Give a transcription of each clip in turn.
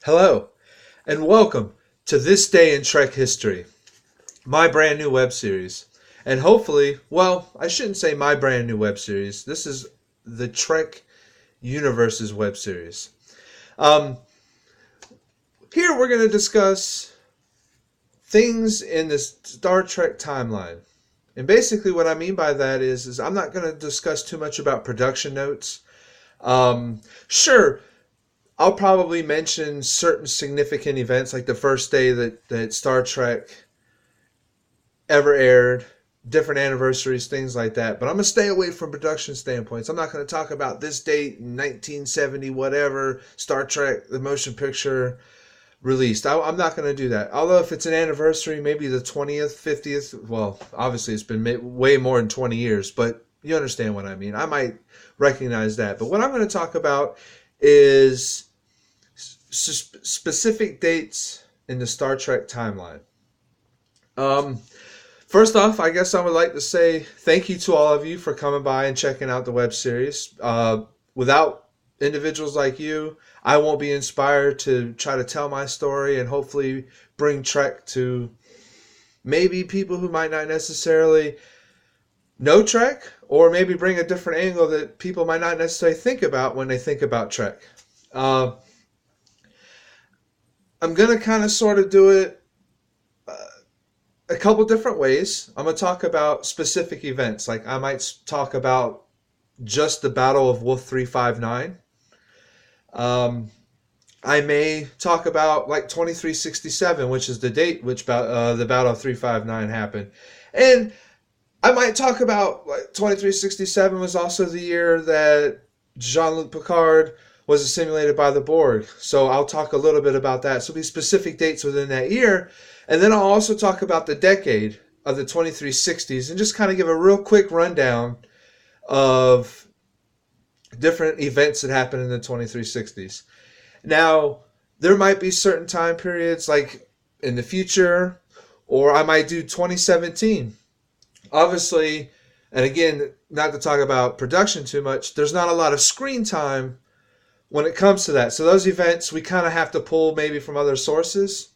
Hello, and welcome to This Day in Trek History, my brand new web series. And hopefully, well, I shouldn't say my brand new web series. This is the Trek Universe's web series. Um, Here we're going to discuss things in the Star Trek timeline. And basically, what I mean by that is I'm not going to discuss too much about production notes. Sure, I'll probably mention certain significant events like the first day that Star Trek ever aired, different anniversaries, things like that. But I'm going to stay away from production standpoints. I'm not going to talk about this date in 1970, whatever, Star Trek, the motion picture released. I'm not going to do that. Although if it's an anniversary, maybe the 20th, 50th, well, obviously it's been way more than 20 years, but you understand what I mean. I might recognize that. But what I'm going to talk about is specific dates in the Star Trek timeline. First off, I guess I would like to say thank you to all of you for coming by and checking out the web series. Without individuals like you, I won't be inspired to try to tell my story and hopefully bring Trek to maybe people who might not necessarily know Trek, or maybe bring a different angle that people might not necessarily think about when they think about Trek. I'm going to kind of sort of do it a couple different ways. I'm going to talk about specific events. Like I might talk about just the Battle of Wolf 359. I may talk about like 2367, which is the date which the Battle of 359 happened. And I might talk about like 2367 was also the year that Jean-Luc Picard was assimilated by the Borg. So I'll talk a little bit about that. So it'll be specific dates within that year. And then I'll also talk about the decade of the 2360s and just kind of give a real quick rundown of different events that happened in the 2360s. Now, there might be certain time periods like in the future, or I might do 2017. Obviously, and again, not to talk about production too much, there's not a lot of screen time when it comes to that. So those events we kind of have to pull maybe from other sources.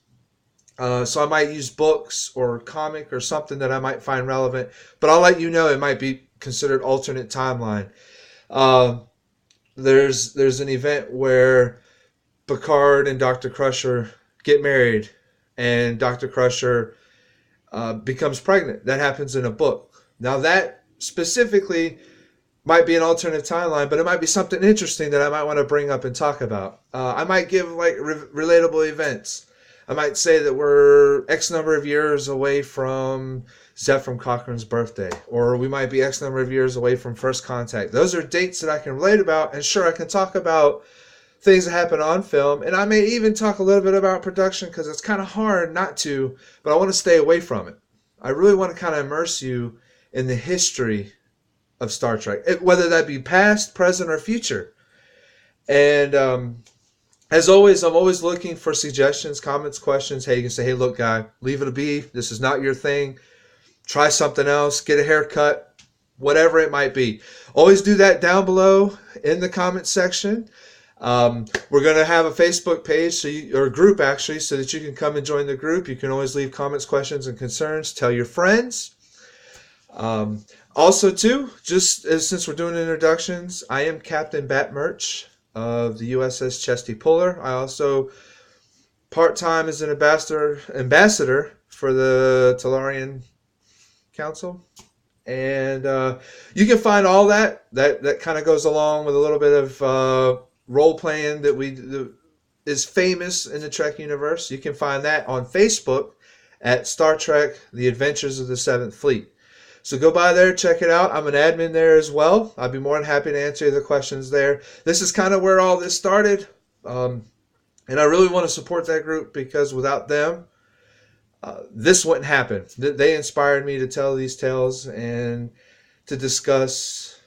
So I might use books or comic or something that I might find relevant, but I'll let you know it might be considered alternate timeline. There's an event where Picard and Dr. Crusher get married, and Dr. Crusher becomes pregnant. That happens in a book. Now that specifically might be an alternate timeline, but it might be something interesting that I might want to bring up and talk about. I might give like relatable events. I might say that we're X number of years away from Zephram Cochrane's birthday, or we might be X number of years away from first contact. Those are dates that I can relate about, and sure, I can talk about things that happen on film, and I may even talk a little bit about production because it's kind of hard not to, but I want to stay away from it. I really want to kind of immerse you in the history of Star Trek, whether that be past, present, or future. And as always, I'm always looking for suggestions, comments, questions. Hey, you can say, hey, look, guy, leave it be. This is not your thing. Try something else. Get a haircut. Whatever it might be. Always do that down below in the comment section. We're going to have a Facebook page, or a group actually, so that you can come and join the group. You can always leave comments, questions, and concerns. Tell your friends. Also, too, just since we're doing introductions, I am Captain Batt merch of the USS Chesty Puller. I also part-time as an ambassador for the Tellurian Council. And you can find all that kind of goes along with a little bit of role-playing that is famous in the Trek universe. You can find that on Facebook at Star Trek, The Adventures of the Seventh Fleet. So go by there, check it out. I'm an admin there as well. I'd be more than happy to answer the questions there. This is kind of where all this started. And I really want to support that group because without them, this wouldn't happen. They inspired me to tell these tales and to discuss,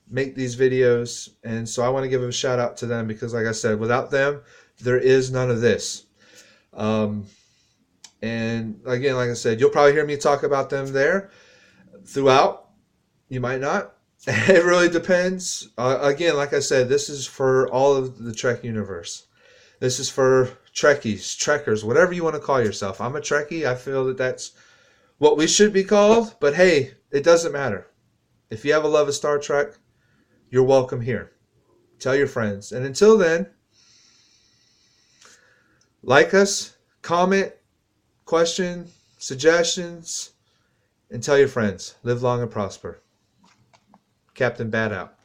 make these videos. And so I want to give a shout out to them because, like I said, without them, there is none of this. And again, like I said, you'll probably hear me talk about them there throughout. You might not. It really depends. Again, like I said, this is for all of the Trek universe. This is for Trekkies, Trekkers, whatever you want to call yourself. I'm a Trekkie. I feel that that's what we should be called. But hey, it doesn't matter. If you have a love of Star Trek, you're welcome here. Tell your friends. And until then, like us, comment, question, suggestions, and tell your friends. Live long and prosper. Captain Batt out.